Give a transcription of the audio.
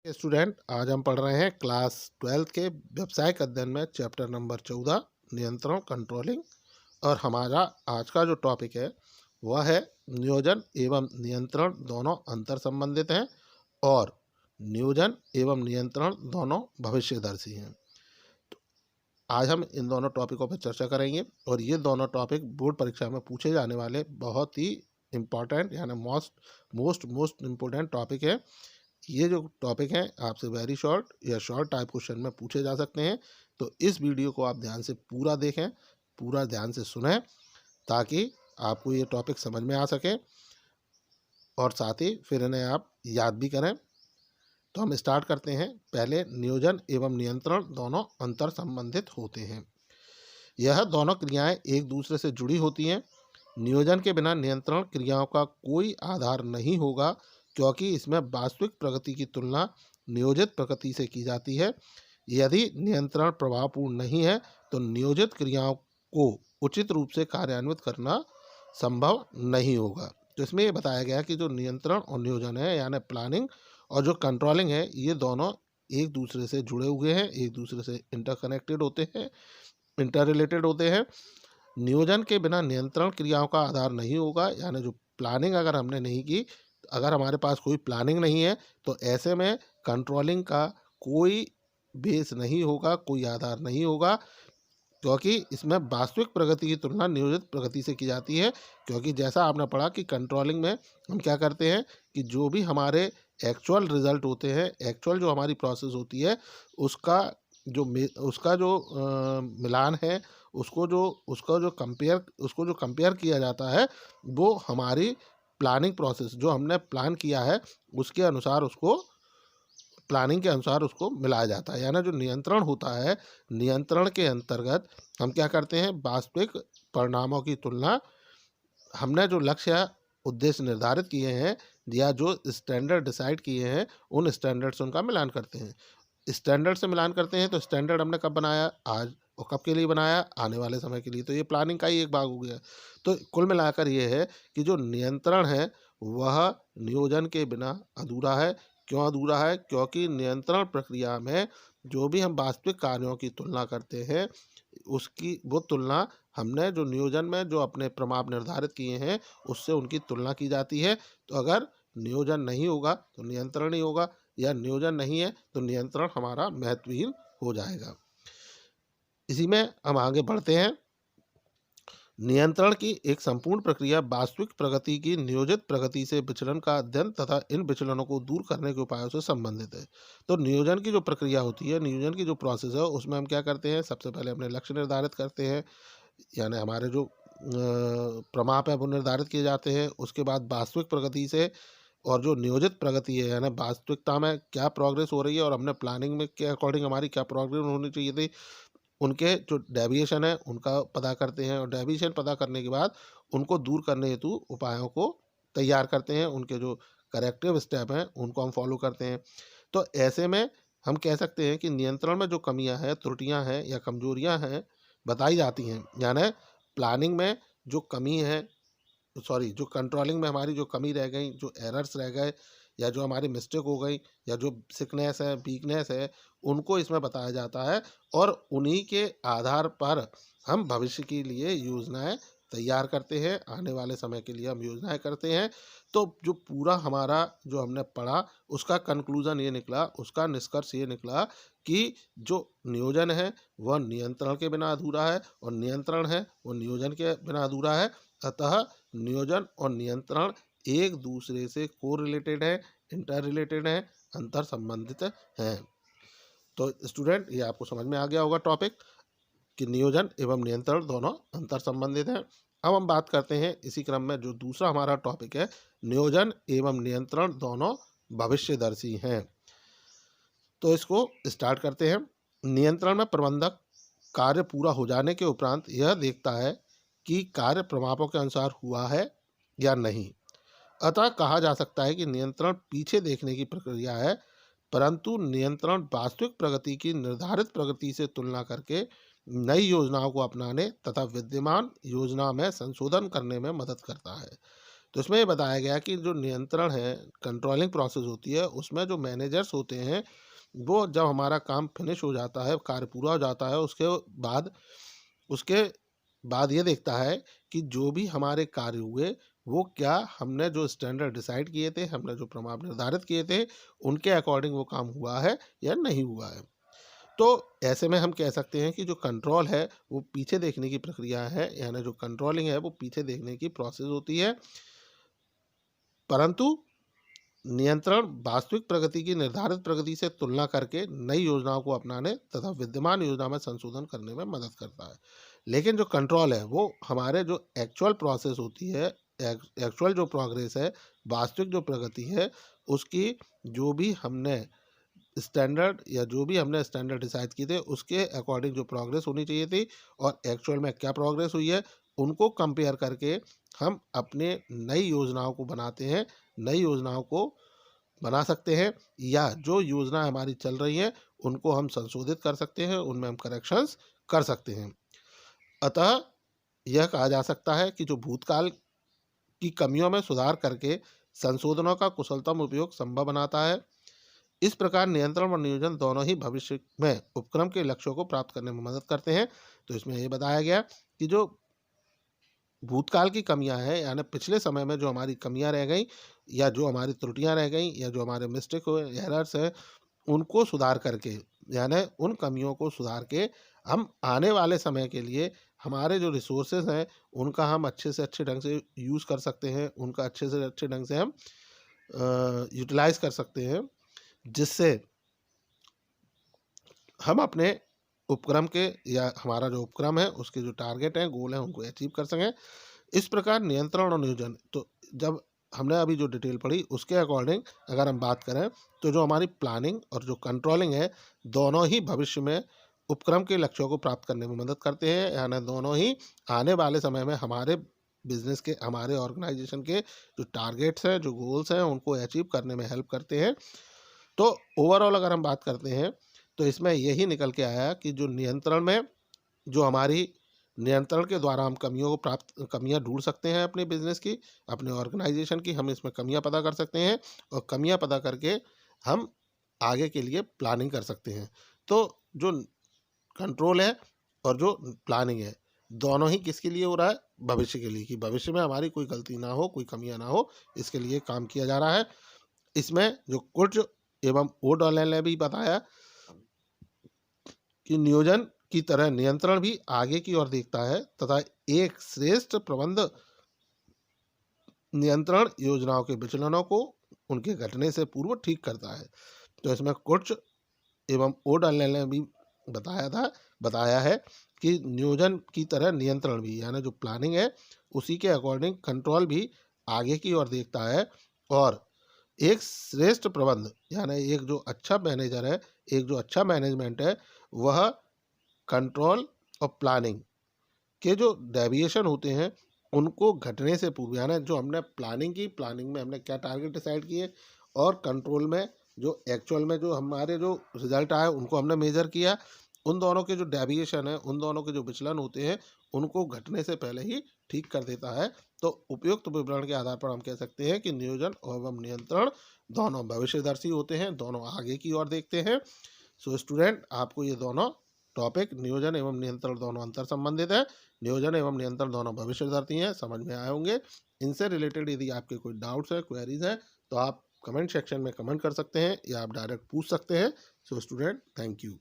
Student, आज हम पढ़ रहे हैं क्लास 12 के व्यावसायिक अध्ययन में चैप्टर नंबर 14 नियंत्रण कंट्रोलिंग। और हमारा आज का जो टॉपिक है वह है नियोजन एवं नियंत्रण दोनों अंतर संबंधित हैं और नियोजन एवं नियंत्रण दोनों भविष्यदर्शी हैं। तो आज हम इन दोनों टॉपिकों पर चर्चा करेंगे और ये दोनों टॉपिक बोर्ड परीक्षा में पूछे जाने वाले बहुत ही इम्पॉर्टेंट यानी मोस्ट इम्पोर्टेंट टॉपिक है। ये जो टॉपिक हैं आपसे वेरी शॉर्ट या शॉर्ट टाइप क्वेश्चन में पूछे जा सकते हैं। तो इस वीडियो को आप ध्यान से पूरा देखें, पूरा ध्यान से सुनें ताकि आपको ये टॉपिक समझ में आ सके और साथ ही फिर इन्हें आप याद भी करें। तो हम स्टार्ट करते हैं। पहले नियोजन एवं नियंत्रण दोनों अंतर संबंधित होते हैं। यह दोनों क्रियाएं एक दूसरे से जुड़ी होती हैं। नियोजन के बिना नियंत्रण क्रियाओं का कोई आधार नहीं होगा क्योंकि इसमें वास्तविक प्रगति की तुलना नियोजित प्रगति से की जाती है। यदि नियंत्रण प्रभावपूर्ण नहीं है तो नियोजित क्रियाओं को उचित रूप से कार्यान्वित करना संभव नहीं होगा। तो इसमें ये बताया गया कि जो नियंत्रण और नियोजन है यानी प्लानिंग और जो कंट्रोलिंग है ये दोनों एक दूसरे से जुड़े हुए हैं, एक दूसरे से इंटरकनेक्टेड होते हैं, इंटर रिलेटेड होते हैं। नियोजन के बिना नियंत्रण क्रियाओं का आधार नहीं होगा यानी जो प्लानिंग अगर हमने नहीं की, अगर हमारे पास कोई प्लानिंग नहीं है तो ऐसे में कंट्रोलिंग का कोई बेस नहीं होगा, कोई आधार नहीं होगा क्योंकि इसमें वास्तविक प्रगति की तुलना नियोजित प्रगति से की जाती है। क्योंकि जैसा आपने पढ़ा कि कंट्रोलिंग में हम क्या करते हैं कि जो भी हमारे एक्चुअल रिजल्ट होते हैं, एक्चुअल जो हमारी प्रोसेस होती है उसका जो मिलान है, उसको जो कंपेयर किया जाता है वो हमारी प्लानिंग प्रोसेस जो हमने प्लान किया है उसके अनुसार उसको प्लानिंग के अनुसार उसको मिलाया जाता है। यानी जो नियंत्रण होता है, नियंत्रण के अंतर्गत हम क्या करते हैं, वास्तविक परिणामों की तुलना हमने जो लक्ष्य या उद्देश्य निर्धारित किए हैं या जो स्टैंडर्ड डिसाइड किए हैं उन स्टैंडर्ड से उनका मिलान करते हैं। स्टैंडर्ड से मिलान करते हैं तो स्टैंडर्ड हमने कब बनाया, आज, और कब के लिए बनाया, आने वाले समय के लिए। तो ये प्लानिंग का ही एक भाग हो गया। तो कुल मिलाकर ये है कि जो नियंत्रण है वह नियोजन के बिना अधूरा है। क्यों अधूरा है? क्योंकि नियंत्रण प्रक्रिया में जो भी हम वास्तविक कार्यों की तुलना करते हैं उसकी वो तुलना हमने जो नियोजन में जो अपने प्रमाप निर्धारित किए हैं उससे उनकी तुलना की जाती है। तो अगर नियोजन नहीं होगा तो नियंत्रण नहीं होगा, या नियोजन नहीं है तो नियंत्रण हमारा महत्वहीन हो जाएगा। इसी में हम आगे बढ़ते हैं। नियंत्रण की एक संपूर्ण प्रक्रिया वास्तविक प्रगति की नियोजित प्रगति से विचलन का अध्ययन तथा इन विचलनों को दूर करने के उपायों से संबंधित है। तो नियोजन की जो प्रक्रिया होती है, नियोजन की जो प्रोसेस है उसमें हम क्या करते हैं, सबसे पहले अपने लक्ष्य निर्धारित करते हैं यानी हमारे जो प्रमाप है वो निर्धारित किए जाते हैं। उसके बाद वास्तविक प्रगति से और जो नियोजित प्रगति है यानी वास्तविकता में क्या प्रोग्रेस हो रही है और हमने प्लानिंग में के अकॉर्डिंग हमारी क्या प्रोग्रेस होनी चाहिए थी, उनके जो डेविएशन है उनका पता करते हैं और डेविएशन पता करने के बाद उनको दूर करने हेतु उपायों को तैयार करते हैं। उनके जो करेक्टिव स्टेप हैं उनको हम फॉलो करते हैं। तो ऐसे में हम कह सकते हैं कि नियंत्रण में जो कमियां हैं, त्रुटियां हैं या कमजोरियां हैं बताई जाती हैं। यानी प्लानिंग में जो कमी है, जो कंट्रोलिंग में हमारी जो कमी रह गई, जो एरर्स रह गए या जो हमारी मिस्टेक हो गई या जो सिकनेस है, वीकनेस है, उनको इसमें बताया जाता है और उन्हीं के आधार पर हम भविष्य के लिए योजनाएं तैयार करते हैं, आने वाले समय के लिए हम योजनाएं करते हैं। तो जो पूरा हमारा जो हमने पढ़ा उसका कंक्लूजन ये निकला, उसका निष्कर्ष ये निकला कि जो नियोजन है वह नियंत्रण के बिना अधूरा है और नियंत्रण है वो नियोजन के बिना अधूरा है। अतः नियोजन और नियंत्रण एक दूसरे से कोरिलेटेड है, इंटर रिलेटेड है, अंतर संबंधित हैं। तो स्टूडेंट, ये आपको समझ में आ गया होगा टॉपिक कि नियोजन एवं नियंत्रण दोनों अंतर संबंधित हैं। अब हम बात करते हैं इसी क्रम में जो दूसरा हमारा टॉपिक है, नियोजन एवं नियंत्रण दोनों भविष्यदर्शी हैं। तो इसको स्टार्ट करते हैं। नियंत्रण में प्रबंधक कार्य पूरा हो जाने के उपरांत यह देखता है कि कार्य प्रमापों के अनुसार हुआ है या नहीं। अतः कहा जा सकता है कि नियंत्रण पीछे देखने की प्रक्रिया है, परंतु नियंत्रण वास्तविक प्रगति की निर्धारित प्रगति से तुलना करके नई योजनाओं को अपनाने तथा विद्यमान योजना में संशोधन करने में मदद करता है। तो इसमें ये बताया गया कि जो नियंत्रण है, कंट्रोलिंग प्रोसेस होती है, उसमें जो मैनेजर्स होते हैं, वो जब हमारा काम फिनिश हो जाता है, कार्य पूरा हो जाता है, बाद उसके बाद ये देखता है कि जो भी हमारे कार्य हुए, वो क्या हमने जो स्टैंडर्ड डिसाइड किए थे, हमने जो प्रमाण निर्धारित किए थे, उनके अकॉर्डिंग वो काम हुआ है या नहीं हुआ है। तो ऐसे में हम कह सकते हैं कि जो कंट्रोल है, वो पीछे देखने की प्रक्रिया है, यानी जो कंट्रोलिंग है, वो पीछे देखने की प्रोसेस होती है। परंतु नियंत्रण वास्तविक प्रगति की निर्धारित प्रगति से तुलना करके नई योजनाओं को अपनाने तथा विद्यमान योजना में संशोधन करने में मदद करता है। लेकिन जो कंट्रोल है, वो हमारे जो एक्चुअल प्रोसेस होती है, एक्चुअल जो प्रोग्रेस है, वास्तविक जो प्रगति है, उसकी जो भी हमने स्टैंडर्ड या जो भी हमने स्टैंडर्ड डिसाइड किए थे, उसके अकॉर्डिंग जो प्रोग्रेस होनी चाहिए थी और एक्चुअल में क्या प्रोग्रेस हुई है, उनको कंपेयर करके हम अपने नई योजनाओं को बनाते हैं, नई योजनाओं को बना सकते हैं, या जो योजना हमारी चल रही है उनको हम संशोधित कर सकते हैं, उनमें हम करेक्शंस कर सकते हैं। अतः यह कहा जा सकता है कि जो भूतकाल की कमियों में सुधार करके संशोधनों का कुशलतम उपयोग संभव बनाता है। इस प्रकार नियंत्रण और नियोजन दोनों ही भविष्य में उपक्रम के लक्ष्यों को प्राप्त करने में मदद करते हैं। तो इसमें ये बताया गया कि जो भूतकाल की कमियां हैं, यानी पिछले समय में जो हमारी कमियां रह गई, या जो हमारी त्रुटियां रह गई, या जो हमारे मिस्टेक हुए, एरर्स हैं, उनको सुधार करके, यानी उन कमियों को सुधार के हम आने वाले समय के लिए हमारे जो रिसोर्सेज हैं, उनका हम अच्छे से अच्छे ढंग से यूज़ कर सकते हैं, उनका अच्छे से अच्छे ढंग से हम यूटिलाइज कर सकते हैं, जिससे हम अपने उपक्रम के, या हमारा जो उपक्रम है उसके जो टारगेट हैं, गोल हैं, उनको अचीव कर सकें। इस प्रकार नियंत्रण और नियोजन, तो जब हमने अभी जो डिटेल पढ़ी उसके अकॉर्डिंग अगर हम बात करें, तो जो हमारी प्लानिंग और जो कंट्रोलिंग है, दोनों ही भविष्य में उपक्रम के लक्ष्यों को प्राप्त करने में मदद करते हैं, यानी दोनों ही आने वाले समय में हमारे बिजनेस के, हमारे ऑर्गेनाइजेशन के जो टारगेट्स हैं, जो गोल्स हैं, उनको अचीव करने में हेल्प करते हैं। तो ओवरऑल अगर हम बात करते हैं, तो इसमें यही निकल के आया कि जो नियंत्रण में, जो हमारी नियंत्रण के द्वारा हम कमियां ढूंढ सकते हैं अपने बिजनेस की, अपने ऑर्गेनाइजेशन की, हम इसमें कमियां पता कर सकते हैं, और कमियां पता करके हम आगे के लिए प्लानिंग कर सकते हैं। तो जो कंट्रोल है और जो प्लानिंग है, दोनों ही किसके लिए हो रहा है? भविष्य के लिए, कि भविष्य में हमारी कोई गलती ना हो, कोई कमियां ना हो, इसके लिए काम किया जा रहा है। इसमें जो कुछ एवं ओ डॉलर ने भी बताया कि नियोजन की तरह नियंत्रण भी आगे की ओर देखता है तथा एक श्रेष्ठ प्रबंध नियंत्रण योजनाओं के विचलनों को उनके घटने से पूर्व ठीक करता है। तो इसमें कुछ एवं ओ डॉलर ने भी बताया है कि नियोजन की तरह नियंत्रण भी, यानी जो प्लानिंग है, उसी के अकॉर्डिंग कंट्रोल भी आगे की ओर देखता है, और एक श्रेष्ठ प्रबंध, यानी एक जो अच्छा मैनेजर है, एक जो अच्छा मैनेजमेंट है, वह कंट्रोल और प्लानिंग के जो डेविएशन होते हैं, उनको घटने से पूर्व, यानी जो हमने प्लानिंग की, प्लानिंग में हमने क्या टारगेट डिसाइड किए, और कंट्रोल में जो एक्चुअल में जो हमारे जो रिजल्ट आए, उनको हमने मेजर किया, उन दोनों के जो डेविएशन है, उन दोनों के जो विचलन होते हैं, उनको घटने से पहले ही ठीक कर देता है। तो उपयुक्त विवरण के आधार पर हम कह सकते हैं कि नियोजन एवं नियंत्रण दोनों भविष्यदर्शी होते हैं, दोनों आगे की ओर देखते हैं। सो स्टूडेंट, आपको ये दोनों टॉपिक, नियोजन एवं नियंत्रण, दोनों अंतर संबंधित है, नियोजन एवं नियंत्रण दोनों भविष्यदर्शी हैं, समझ में आए होंगे। इनसे रिलेटेड यदि आपके कोई डाउट्स है, क्वेरीज हैं, तो आप कमेंट सेक्शन में कमेंट कर सकते हैं, या आप डायरेक्ट पूछ सकते हैं। So student, thank you.